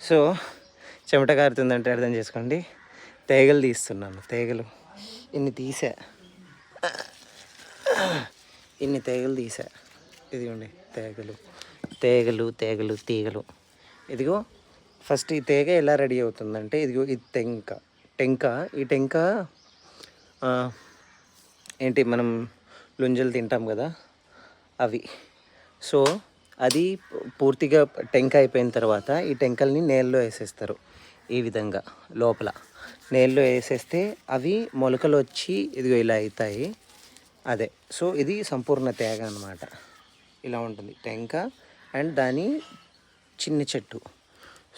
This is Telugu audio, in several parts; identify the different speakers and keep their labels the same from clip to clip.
Speaker 1: సో చెమట కారుతుందంటే అర్థం చేసుకోండి. తీగలు తీస్తున్నాను. తీగలు ఇన్ని తీసా, ఇన్ని తీగలు తీసా. ఇదిగోండి తీగలు తీగలు తీగలు తీగలు. ఇదిగో ఫస్ట్ ఈ తీగ ఎలా రెడీ అవుతుందంటే, ఇదిగో ఇది టెంక. ఈ టెంక ఏంటి మనం లుంజలు తింటాం కదా అవి. సో అది పూర్తిగా టెంక అయిపోయిన తర్వాత ఈ టెంకల్ని నేలలో వేసేస్తారు. ఈ విధంగా లోపల నేలలో వేసేస్తే అవి మొలకలు వచ్చి ఇదిగో ఇలా అవుతాయి. అదే సో ఇది సంపూర్ణ తేగ అన్నమాట. ఇలా ఉంటుంది టెంక అండ్ దాని చిన్న చెట్టు.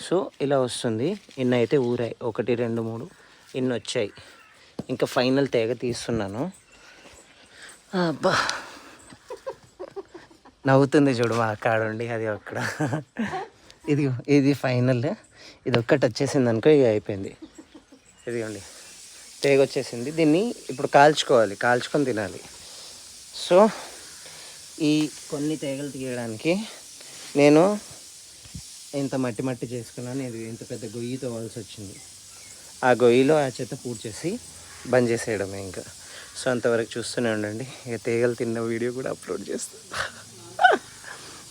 Speaker 1: సో ఇలా వస్తుంది. ఇన్ని అయితే ఊరాయి, 1 2 3 ఇన్ని వచ్చాయి. ఇంకా ఫైనల్ తేగ తీస్తున్నాను. అబ్బా నవ్వుతుంది చూడు మా కాడండి, అది అక్కడ. ఇది ఫైనల్. ఇది ఒక్కటి వచ్చేసింది అనుకో, ఇక అయిపోయింది. ఇదిగోండి తేగ వచ్చేసింది. దీన్ని ఇప్పుడు కాల్చుకొని తినాలి. సో ఈ కొన్ని తేగలు తీయడానికి నేను ఇంత మట్టి చేసుకున్నాను. ఇది ఇంత పెద్ద గొయ్యి తోవాల్సి వచ్చింది. ఆ గొయ్యిలో ఆ చెత్త పూడ్చేసి బంద్ చేసేయడమే ఇంకా. సో అంతవరకు చూస్తూనే ఉండండి. ఇక తీగలు తిన్న వీడియో కూడా అప్లోడ్ చేస్తాను.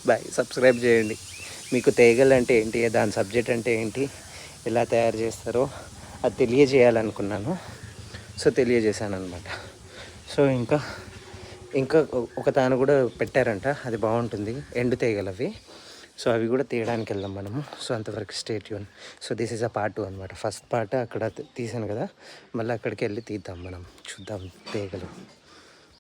Speaker 1: బాయ్. సబ్స్క్రైబ్ చేయండి. మీకు తీగలు అంటే ఏంటి, దాని సబ్జెక్ట్ అంటే ఏంటి, ఎలా తయారు చేస్తారో అది తెలియజేయాలనుకున్నాను. సో తెలియజేశాను అనమాట. సో ఇంకా ఒక తాను కూడా పెట్టారంట, అది బాగుంటుంది. ఎండు తీగలు అవి. సో అవి కూడా తీయడానికి వెళ్దాం మనము. సో అంతవరకు stay tune. So this is a part 2 అనమాట. ఫస్ట్ పార్ట్ అక్కడ తీసాను కదా, మళ్ళీ అక్కడికి వెళ్ళి తీద్దాం మనం, చూద్దాం తీగలు.